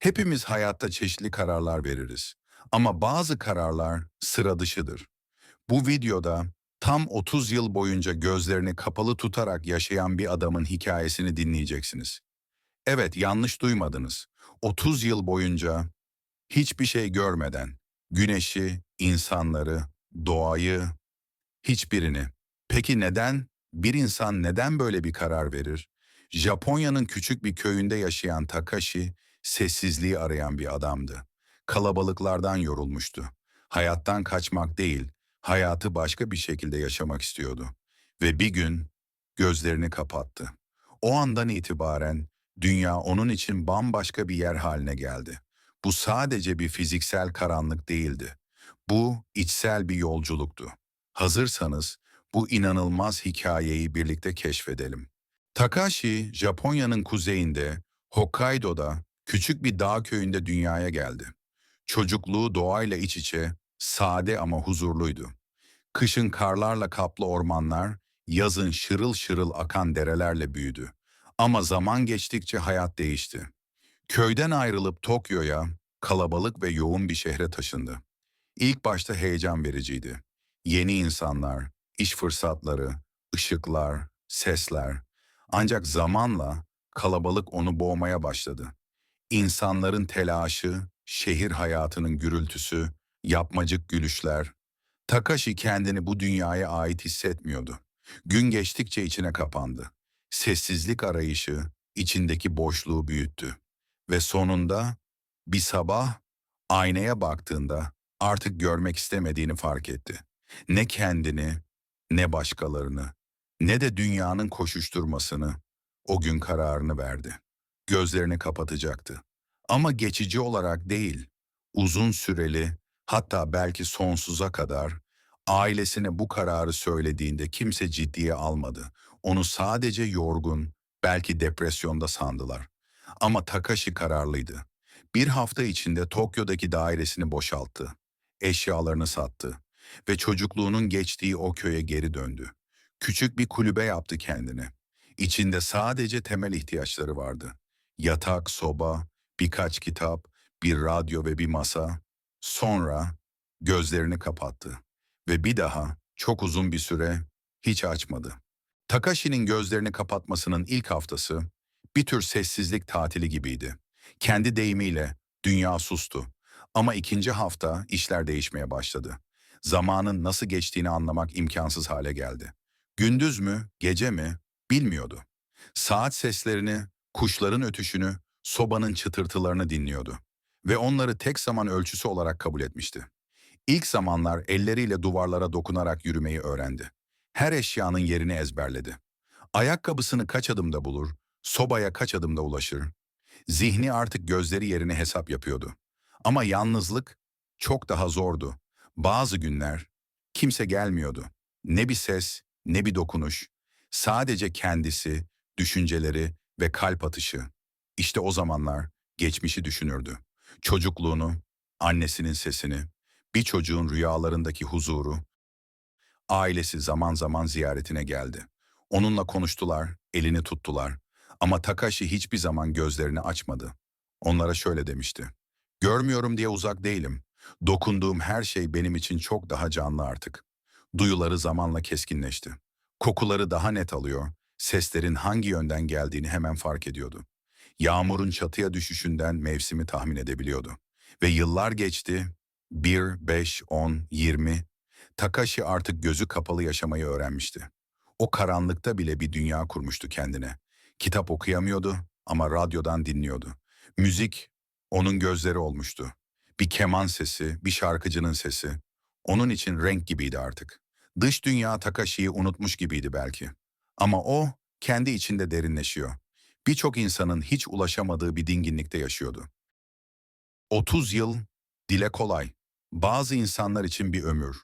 Hepimiz hayatta çeşitli kararlar veririz. Ama bazı kararlar sıra dışıdır. Bu videoda tam 30 yıl boyunca gözlerini kapalı tutarak yaşayan bir adamın hikayesini dinleyeceksiniz. Evet, yanlış duymadınız. 30 yıl boyunca hiçbir şey görmeden, güneşi, insanları, doğayı, hiçbirini. Peki neden? Bir insan neden böyle bir karar verir? Japonya'nın küçük bir köyünde yaşayan Takashi, sessizliği arayan bir adamdı. Kalabalıklardan yorulmuştu. Hayattan kaçmak değil, hayatı başka bir şekilde yaşamak istiyordu. Ve bir gün gözlerini kapattı. O andan itibaren dünya onun için bambaşka bir yer haline geldi. Bu sadece bir fiziksel karanlık değildi. Bu içsel bir yolculuktu. Hazırsanız bu inanılmaz hikayeyi birlikte keşfedelim. Takashi, Japonya'nın kuzeyinde, Hokkaido'da, küçük bir dağ köyünde dünyaya geldi. Çocukluğu doğayla iç içe, sade ama huzurluydu. Kışın karlarla kaplı ormanlar, yazın şırıl şırıl akan derelerle büyüdü. Ama zaman geçtikçe hayat değişti. Köyden ayrılıp Tokyo'ya, kalabalık ve yoğun bir şehre taşındı. İlk başta heyecan vericiydi. Yeni insanlar, iş fırsatları, ışıklar, sesler. Ancak zamanla kalabalık onu boğmaya başladı. İnsanların telaşı, şehir hayatının gürültüsü, yapmacık gülüşler. Takashi kendini bu dünyaya ait hissetmiyordu. Gün geçtikçe içine kapandı. Sessizlik arayışı içindeki boşluğu büyüttü. Ve sonunda bir sabah aynaya baktığında artık görmek istemediğini fark etti. Ne kendini, ne başkalarını, ne de dünyanın koşuşturmasını o gün kararını verdi. Gözlerini kapatacaktı. Ama geçici olarak değil, uzun süreli, hatta belki sonsuza kadar ailesine bu kararı söylediğinde kimse ciddiye almadı. Onu sadece yorgun, belki depresyonda sandılar. Ama Takashi kararlıydı. Bir hafta içinde Tokyo'daki dairesini boşalttı. Eşyalarını sattı ve çocukluğunun geçtiği o köye geri döndü. Küçük bir kulübe yaptı kendine. İçinde sadece temel ihtiyaçları vardı. Yatak, soba, birkaç kitap, bir radyo ve bir masa. Sonra gözlerini kapattı ve bir daha çok uzun bir süre hiç açmadı. Takashi'nin gözlerini kapatmasının ilk haftası bir tür sessizlik tatili gibiydi. Kendi deyimiyle dünya sustu. Ama ikinci hafta işler değişmeye başladı. Zamanın nasıl geçtiğini anlamak imkansız hale geldi. Gündüz mü, gece mi bilmiyordu. Saat seslerini, kuşların ötüşünü, sobanın çıtırtılarını dinliyordu. Ve onları tek zaman ölçüsü olarak kabul etmişti. İlk zamanlar elleriyle duvarlara dokunarak yürümeyi öğrendi. Her eşyanın yerini ezberledi. Ayakkabısını kaç adımda bulur, sobaya kaç adımda ulaşır. Zihni artık gözleri yerine hesap yapıyordu. Ama yalnızlık çok daha zordu. Bazı günler kimse gelmiyordu. Ne bir ses, ne bir dokunuş. Sadece kendisi, düşünceleri ve kalp atışı. İşte o zamanlar geçmişi düşünürdü. Çocukluğunu, annesinin sesini, bir çocuğun rüyalarındaki huzuru, ailesi zaman zaman ziyaretine geldi. Onunla konuştular, elini tuttular. Ama Takashi hiçbir zaman gözlerini açmadı. Onlara şöyle demişti. Görmüyorum diye uzak değilim. Dokunduğum her şey benim için çok daha canlı artık. Duyuları zamanla keskinleşti. Kokuları daha net alıyor, seslerin hangi yönden geldiğini hemen fark ediyordu. Yağmurun çatıya düşüşünden mevsimi tahmin edebiliyordu. Ve yıllar geçti. 1, 5, 10, 20. Takashi artık gözü kapalı yaşamayı öğrenmişti. O karanlıkta bile bir dünya kurmuştu kendine. Kitap okuyamıyordu ama radyodan dinliyordu. Müzik onun gözleri olmuştu. Bir keman sesi, bir şarkıcının sesi. Onun için renk gibiydi artık. Dış dünya Takashi'yi unutmuş gibiydi belki. Ama o kendi içinde derinleşiyor. Birçok insanın hiç ulaşamadığı bir dinginlikte yaşıyordu. 30 yıl dile kolay. Bazı insanlar için bir ömür.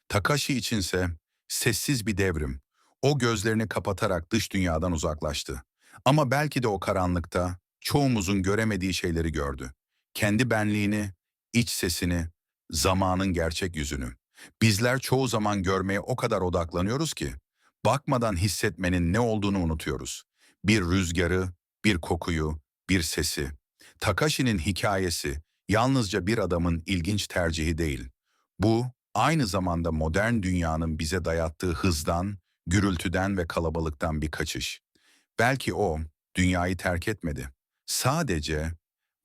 Takashi içinse sessiz bir devrim. O gözlerini kapatarak dış dünyadan uzaklaştı. Ama belki de o karanlıkta çoğumuzun göremediği şeyleri gördü. Kendi benliğini, iç sesini, zamanın gerçek yüzünü. Bizler çoğu zaman görmeye o kadar odaklanıyoruz ki, bakmadan hissetmenin ne olduğunu unutuyoruz. Bir rüzgarı, bir kokuyu, bir sesi. Takashi'nin hikayesi yalnızca bir adamın ilginç tercihi değil. Bu, aynı zamanda modern dünyanın bize dayattığı hızdan, gürültüden ve kalabalıktan bir kaçış. Belki o, dünyayı terk etmedi. Sadece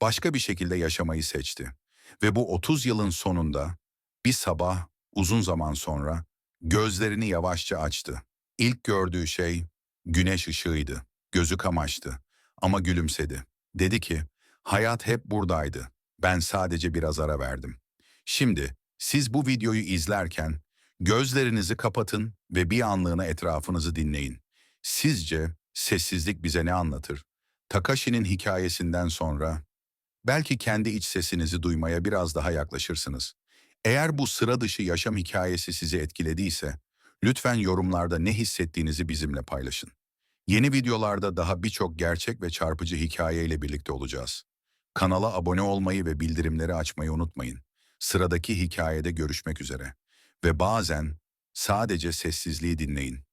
başka bir şekilde yaşamayı seçti. Ve bu 30 yılın sonunda, bir sabah, uzun zaman sonra, gözlerini yavaşça açtı. İlk gördüğü şey, güneş ışığıydı. Gözü kamaştı ama gülümsedi. Dedi ki, hayat hep buradaydı. Ben sadece biraz ara verdim. Şimdi, siz bu videoyu izlerken, gözlerinizi kapatın ve bir anlığına etrafınızı dinleyin. Sizce sessizlik bize ne anlatır? Takashi'nin hikayesinden sonra belki kendi iç sesinizi duymaya biraz daha yaklaşırsınız. Eğer bu sıra dışı yaşam hikayesi sizi etkilediyse, lütfen yorumlarda ne hissettiğinizi bizimle paylaşın. Yeni videolarda daha birçok gerçek ve çarpıcı hikayeyle birlikte olacağız. Kanala abone olmayı ve bildirimleri açmayı unutmayın. Sıradaki hikayede görüşmek üzere. Ve bazen sadece sessizliği dinleyin.